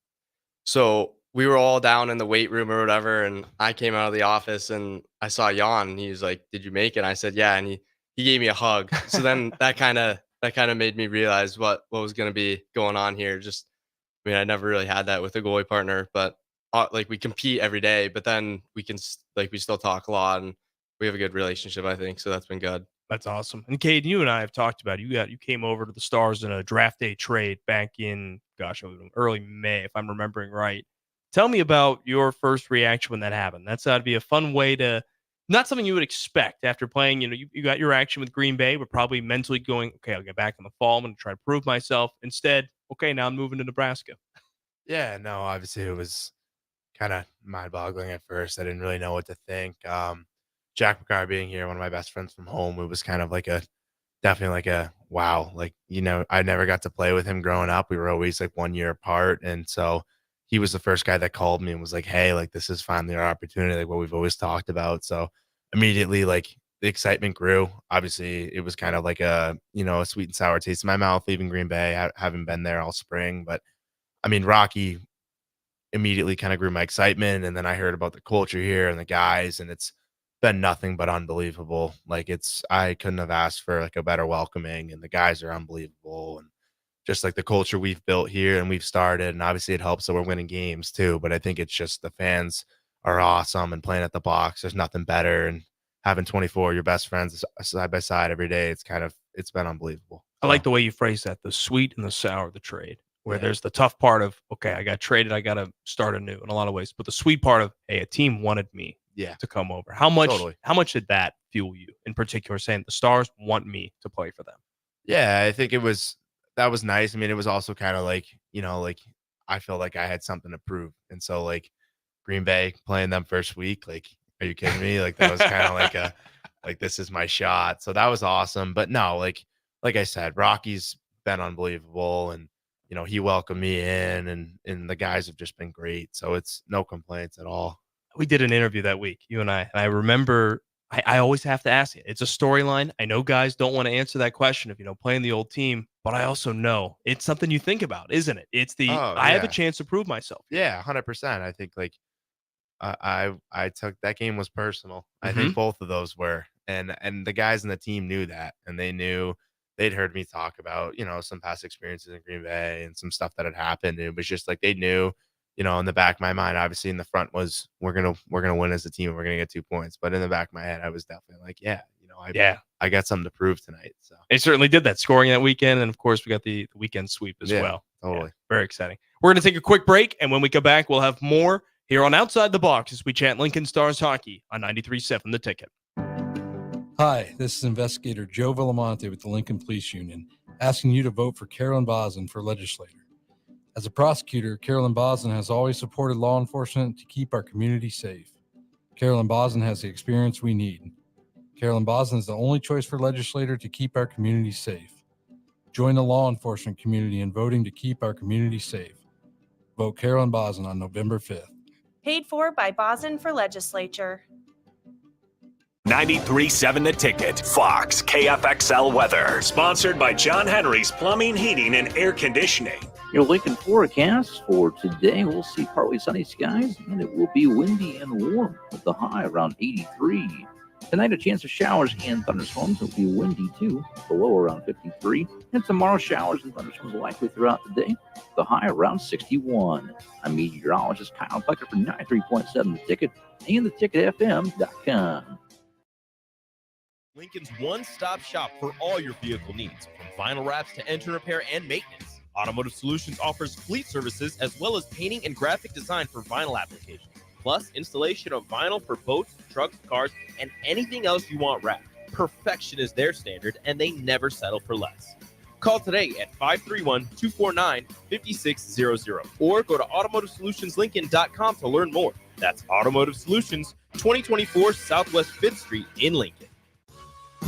So we were all down in the weight room or whatever, and I came out of the office and I saw Jan, and he was like, "Did you make it?" And I said, "Yeah," and he gave me a hug. So then that kind of made me realize what was going to be going on here. Just, I mean, I never really had that with a goalie partner, but like we compete every day, but then we still talk a lot, and we have a good relationship, I think. So that's been good. That's awesome. And Cade, you and I have talked about it. You came over to the Stars in a draft day trade back in, early May, if I'm remembering right. Tell me about your first reaction when that happened. That's got to be a fun way to, not something you would expect after playing. You got your action with Green Bay, but probably mentally going, okay, I'll get back in the fall. I'm going to try to prove myself. Instead, okay, now I'm moving to Nebraska. Yeah, no, obviously it was kind of mind-boggling at first. I didn't really know what to think. Jack McCarr being here, one of my best friends from home, it was kind of like definitely like a wow. Like, I never got to play with him growing up. We were always like 1 year apart. And so he was the first guy that called me and was like, hey, like, this is finally our opportunity, like what we've always talked about. So immediately, like, the excitement grew. Obviously, it was kind of like a sweet and sour taste in my mouth leaving Green Bay. I haven't been there all spring, but I mean, Rocky immediately kind of grew my excitement. And then I heard about the culture here and the guys, and it's been nothing but unbelievable. Like, I couldn't have asked for like a better welcoming, and the guys are unbelievable. And just like the culture we've built here and we've started, and obviously it helps that we're winning games too. But I think it's just the fans are awesome, and playing at the box, there's nothing better. And having 24 your best friends side by side every day, it's been unbelievable. I like the way you phrase that, the sweet and the sour of the trade, where there's the tough part of, okay, I got traded, I got to start anew in a lot of ways, but the sweet part of, hey, a team wanted me to come over. How much did that fuel you in particular, saying the Stars want me to play for them? Yeah, I think that was nice. I mean, it was also kind of like, like I felt like I had something to prove. And so like Green Bay playing them first week, like, are you kidding me? Like, that was kind of like like, this is my shot. So that was awesome. But no, like I said, Rocky's been unbelievable, and he welcomed me in, and the guys have just been great. So it's no complaints at all. We did an interview that week, you and I remember I always have to ask you. It's a storyline. I know guys don't want to answer that question of, playing the old team, but I also know it's something you think about, isn't it? It's I have a chance to prove myself. Yeah, 100%. I think like I took that game was personal. I think both of those were, and the guys in the team knew that, and they knew they'd heard me talk about, some past experiences in Green Bay and some stuff that had happened. And it was just like, they knew, in the back of my mind, obviously in the front was, we're going to win as a team, and we're going to get 2 points. But in the back of my head, I was definitely like, I got something to prove tonight. So they certainly did that, scoring that weekend. And of course we got the weekend sweep as well. Totally. Yeah, very exciting. We're going to take a quick break. And when we come back, we'll have more here on Outside the Box as we chat Lincoln Stars hockey on 93.7 The Ticket. Hi, this is Investigator Joe Villamonte with the Lincoln Police Union, asking you to vote for Carolyn Bosin for legislator. As a prosecutor, Carolyn Bosin has always supported law enforcement to keep our community safe. Carolyn Bosin has the experience we need. Carolyn Bosin is the only choice for legislator to keep our community safe. Join the law enforcement community in voting to keep our community safe. Vote Carolyn Bosin on November 5th. Paid for by Bosin for Legislature. 93.7 The Ticket. Fox KFXL weather. Sponsored by John Henry's Plumbing, Heating, and Air Conditioning. Your Lincoln forecast for today, we'll see partly sunny skies, and it will be windy and warm with the high around 83. Tonight, a chance of showers and thunderstorms. It'll be windy too, the low around 53. And tomorrow, showers and thunderstorms likely throughout the day, the high around 61. I'm meteorologist Kyle Becker for 93.7 The Ticket and theticketfm.com. Lincoln's one-stop shop for all your vehicle needs, from vinyl wraps to engine repair and maintenance. Automotive Solutions offers fleet services as well as painting and graphic design for vinyl applications, plus installation of vinyl for boats, trucks, cars, and anything else you want wrapped. Perfection is their standard, and they never settle for less. Call today at 531-249-5600 or go to automotivesolutionslincoln.com to learn more. That's Automotive Solutions, 2024 Southwest 5th Street in Lincoln.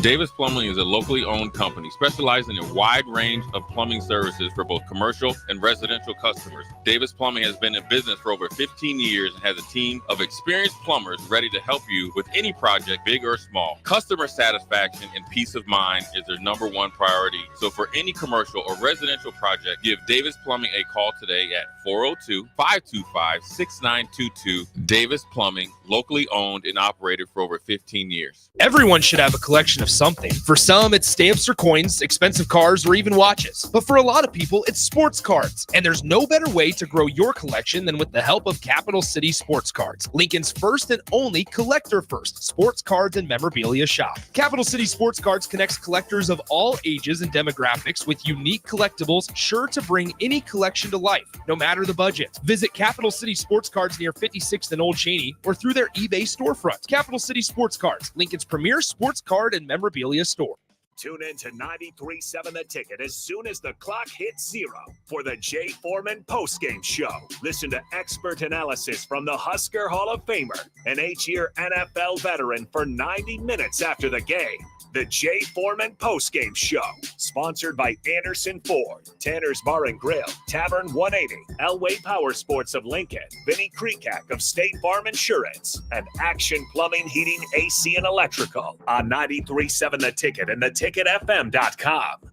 Davis Plumbing is a locally owned company specializing in a wide range of plumbing services for both commercial and residential customers. Davis Plumbing has been in business for over 15 years and has a team of experienced plumbers ready to help you with any project, big or small. Customer satisfaction and peace of mind is their number one priority. So for any commercial or residential project, give Davis Plumbing a call today at 402-525-6922. Davis Plumbing, locally owned and operated for over 15 years. Everyone should have a collection collection of something. For some, it's stamps or coins, expensive cars, or even watches. But for a lot of people, it's sports cards. And there's no better way to grow your collection than with the help of Capital City Sports Cards, Lincoln's first and only collector-first sports cards and memorabilia shop. Capital City Sports Cards connects collectors of all ages and demographics with unique collectibles sure to bring any collection to life, no matter the budget. Visit Capital City Sports Cards near 56th and Old Cheney or through their eBay storefront. Capital City Sports Cards, Lincoln's premier sports card and memorabilia store. Tune in to 93.7 The Ticket as soon as the clock hits 0 for the Jay Foreman postgame show. Listen to expert analysis from the Husker Hall of Famer, an 8-year NFL veteran, for 90 minutes after the game. The Jay Foreman postgame show, sponsored by Anderson Ford, Tanner's Bar and Grill, Tavern 180, Elway Power Sports of Lincoln, Vinnie Krekak of State Farm Insurance, and Action Plumbing, Heating, AC, and Electrical on 93.7 The Ticket and theticketfm.com.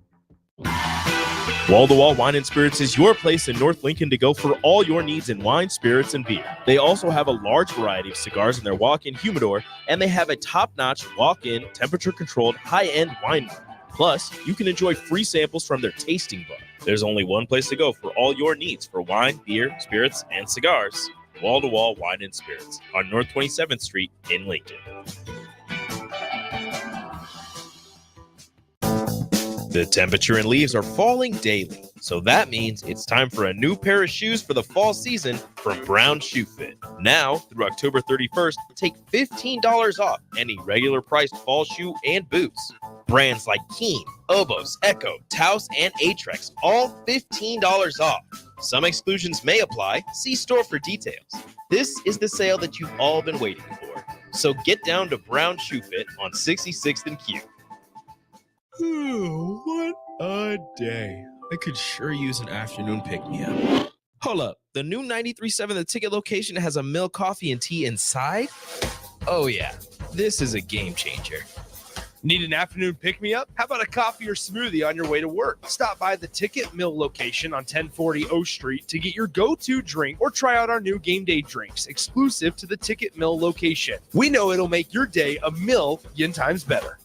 Wall-to-Wall Wine and Spirits is your place in North Lincoln to go for all your needs in wine, spirits, and beer. They also have a large variety of cigars in their walk-in humidor, and they have a top-notch walk-in, temperature-controlled, high-end wine bar. Plus, you can enjoy free samples from their tasting bar. There's only one place to go for all your needs for wine, beer, spirits, and cigars. Wall-to-Wall Wine and Spirits on North 27th Street in Lincoln. The temperature and leaves are falling daily, so that means it's time for a new pair of shoes for the fall season from Brown Shoe Fit. Now, through October 31st, take $15 off any regular priced fall shoe and boots. Brands like Keen, Obos, Echo, Taos, and Atrex, all $15 off. Some exclusions may apply. See store for details. This is the sale that you've all been waiting for. So get down to Brown Shoe Fit on 66th and Q. What a day. I could sure use an afternoon pick-me-up. Hold up. The new 93.7 The Ticket location has a milk, coffee, and tea inside? Oh, yeah. This is a game changer. Need an afternoon pick-me-up? How about a coffee or smoothie on your way to work? Stop by the Ticket Mill location on 1040 O Street to get your go-to drink or try out our new game day drinks exclusive to the Ticket Mill location. We know it'll make your day a million times better.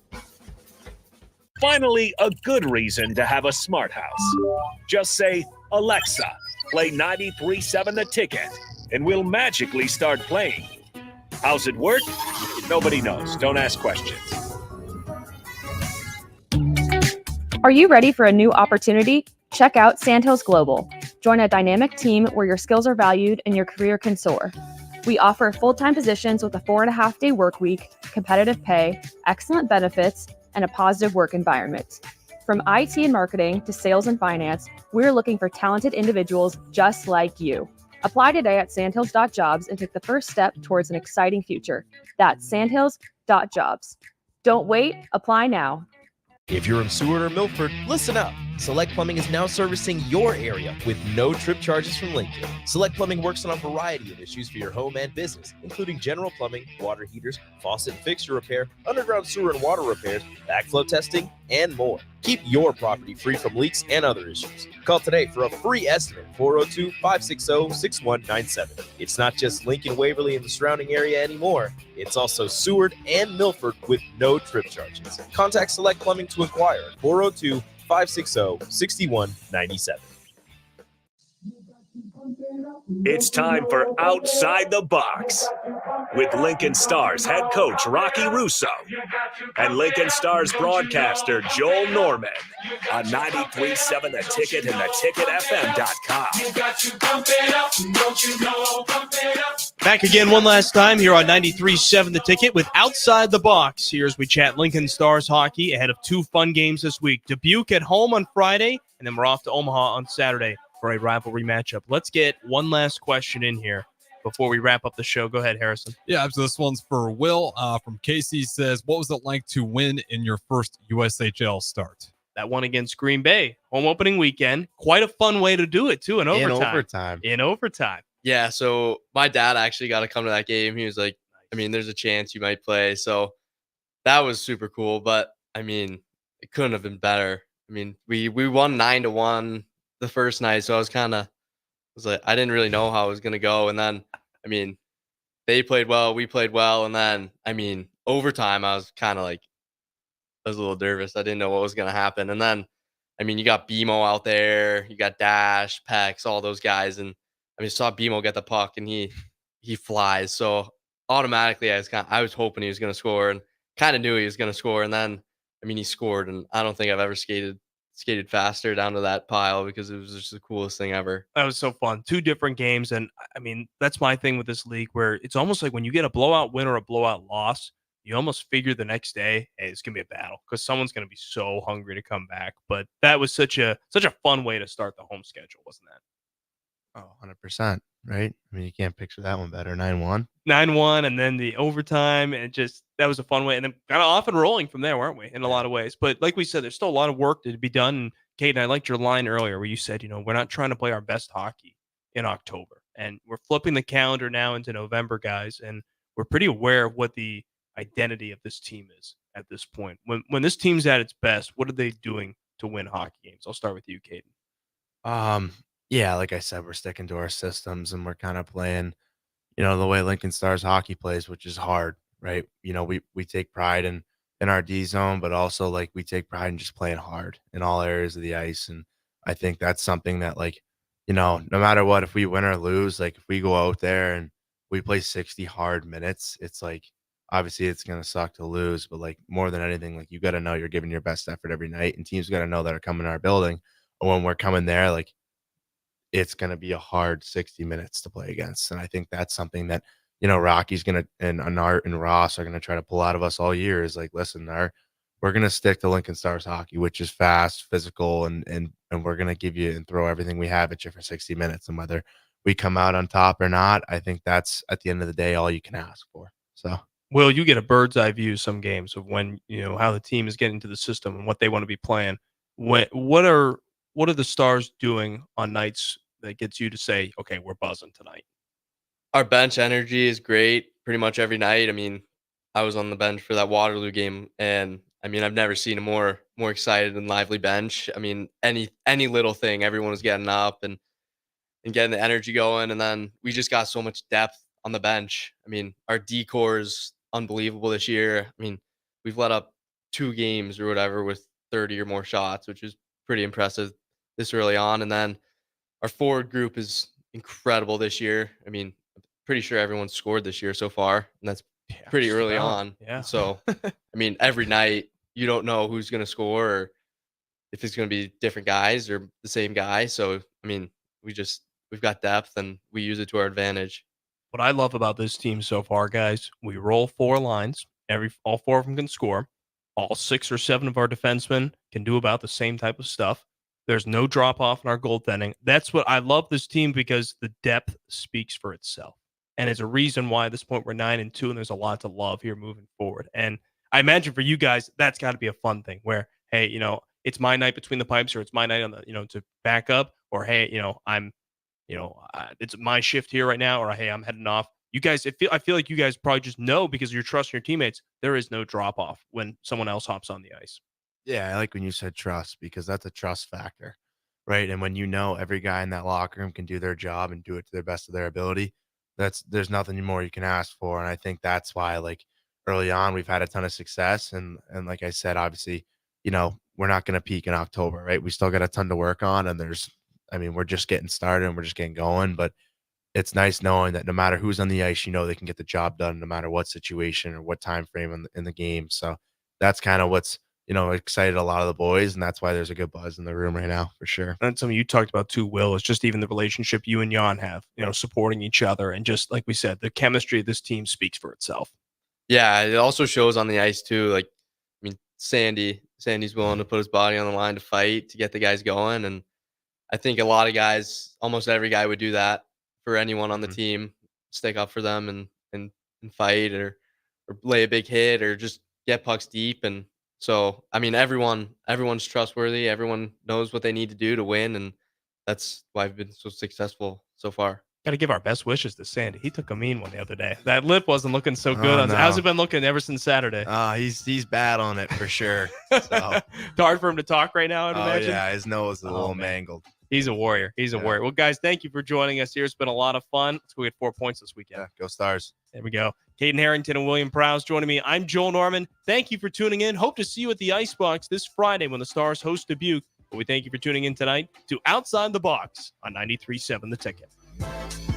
Finally, a good reason to have a smart house. Just say, Alexa, play 93.7 The Ticket, and we'll magically start playing. How's it work? Nobody knows. Don't ask questions. Are you ready for a new opportunity? Check out Sandhills Global. Join a dynamic team where your skills are valued and your career can soar. We offer full-time positions with a 4.5-day work week, competitive pay, excellent benefits, and a positive work environment. From IT and marketing to sales and finance, we're looking for talented individuals just like you. Apply today at sandhills.jobs and take the first step towards an exciting future. That's sandhills.jobs. Don't wait, apply now. If you're in Seward or Milford, listen up. Select Plumbing is now servicing your area with no trip charges from Lincoln. Select Plumbing works on a variety of issues for your home and business, including general plumbing, water heaters, faucet and fixture repair, underground sewer and water repairs, backflow testing, and more. Keep your property free from leaks and other issues. Call today for a free estimate, 402-560-6197. It's not just Lincoln, Waverly, and the surrounding area anymore. It's also Seward and Milford with no trip charges. Contact Select Plumbing to inquire at 402-560-6197. It's time for Outside the Box with Lincoln Stars head coach Rocky Russo and Lincoln Stars broadcaster Joel Norman on 93.7 The Ticket and theticketfm.com. Back again one last time here on 93.7 The Ticket with Outside the Box. Here as we chat Lincoln Stars hockey ahead of two fun games this week. Dubuque at home on Friday, and then we're off to Omaha on Saturday for a rivalry matchup. Let's get one last question in here before we wrap up the show. Go ahead, Harrison. Yeah, so this one's for Will from Casey. Says, what was it like to win in your first USHL start? That one against Green Bay, home opening weekend. Quite a fun way to do it, too, in overtime. In overtime. Yeah, so my dad actually got to come to that game. He was like, I mean, there's a chance you might play. So that was super cool. But, I mean, it couldn't have been better. I mean, we won 9-1 the first night. So I was like, I didn't really know how it was going to go. And then, I mean, they played well, we played well. And then, I mean, overtime, I was kind of like, was a little nervous. I didn't know what was going to happen. And then, I mean, you got BMO out there, you got Dash, Pex, all those guys. And I mean, saw BMO get the puck and he flies. So automatically I was hoping he was going to score and kind of knew he was going to score. And then, I mean, he scored, and I don't think I've ever skated faster down to that pile because it was just the coolest thing ever. That was so fun. 2 different games. And I mean, that's my thing with this league, where it's almost like when you get a blowout win or a blowout loss, you almost figure the next day, hey, it's going to be a battle because someone's going to be so hungry to come back. But that was such a fun way to start the home schedule, wasn't that? Oh, 100%, right? I mean, you can't picture that one better. 9-1. 9-1, and then the overtime, and just that was a fun way. And then kind of off and rolling from there, weren't we? In a lot of ways. But like we said, there's still a lot of work to be done. And Kate, I liked your line earlier where you said, we're not trying to play our best hockey in October. And we're flipping the calendar now into November, guys. And we're pretty aware of what the identity of this team is at this point. When this team's at its best, what are they doing to win hockey games? I'll start with you, Caden. Yeah, like I said, we're sticking to our systems and we're kind of playing, the way Lincoln Stars hockey plays, which is hard, right? We take pride in our D zone, but also like we take pride in just playing hard in all areas of the ice. And I think that's something that no matter what, if we win or lose, like if we go out there and we play 60 hard minutes, it's like, obviously it's going to suck to lose, but like more than anything, like you got to know you're giving your best effort every night, and teams got to know that are coming to our building. Or when we're coming there, like it's going to be a hard 60 minutes to play against. And I think that's something that, Rocky's going to, and Art and Ross are going to try to pull out of us all year is like, listen, we're going to stick to Lincoln Stars hockey, which is fast, physical, and we're going to give you and throw everything we have at you for 60 minutes. And whether we come out on top or not, I think that's at the end of the day, all you can ask for. So, Will, you get a bird's eye view some games of when, how the team is getting to the system and what they want to be playing. What are the Stars doing on nights that gets you to say, okay, we're buzzing tonight? Our bench energy is great pretty much every night. I mean, I was on the bench for that Waterloo game, and I mean, I've never seen a more excited and lively bench. I mean, any little thing, everyone was getting up and getting the energy going. And then we just got so much depth on the bench. I mean, our D-core is unbelievable this year. I mean, we've let up 2 games or whatever with 30 or more shots, which is pretty impressive this early on. And then our forward group is incredible this year. I mean, I'm pretty sure everyone's scored this year so far, and that's pretty early on. Yeah. So, I mean, every night you don't know who's going to score or if it's going to be different guys or the same guy. So, I mean, we've got depth and we use it to our advantage. What I love about this team so far, guys, we roll 4 lines. All 4 of them can score. All 6 or 7 of our defensemen can do about the same type of stuff. There's no drop off in our goaltending. That's what I love this team, because the depth speaks for itself. And it's a reason why at this point we're 9-2, and there's a lot to love here moving forward. And I imagine for you guys, that's got to be a fun thing where, hey, it's my night between the pipes, or it's my night on the, to back up, or hey, it's my shift here right now, or hey, I'm heading off. You guys, I feel like you guys probably just know, because you're trusting your teammates, there is no drop off when someone else hops on the ice. Yeah, I like when you said trust, because that's a trust factor, right? And when every guy in that locker room can do their job and do it to the best of their ability, there's nothing more you can ask for. And I think that's why, like, early on, we've had a ton of success. And like I said, obviously, we're not going to peak in October, right? We still got a ton to work on, and we're just getting started and we're just getting going. But it's nice knowing that no matter who's on the ice, they can get the job done no matter what situation or what time frame in the game. So that's kind of what's excited a lot of the boys, and that's why there's a good buzz in the room right now, for sure. And something you talked about too, Will, is just even the relationship you and Jan have, supporting each other. And just like we said, the chemistry of this team speaks for itself. Yeah, it also shows on the ice too. Like, I mean, Sandy's willing to put his body on the line to fight, to get the guys going. And I think a lot of guys, almost every guy would do that for anyone on the team, stick up for them and fight or lay a big hit or just get pucks deep. And so, I mean, everyone's trustworthy. Everyone knows what they need to do to win. And that's why I've been so successful so far. Got to give our best wishes to Sandy. He took a mean one the other day. That lip wasn't looking so good. No. How's it been looking ever since Saturday? He's bad on it for sure. So. It's hard for him to talk right now, I'd imagine. Yeah, his nose is a little mangled. He's a warrior. He's a warrior. Well, guys, thank you for joining us here. It's been a lot of fun. Let's go get 4 points this weekend. Yeah, go Stars. There we go. Caden Harrington and William Prowse joining me. I'm Joel Norman. Thank you for tuning in. Hope to see you at the Icebox this Friday when the Stars host Dubuque. But we thank you for tuning in tonight to Outside the Box on 93.7 The Ticket.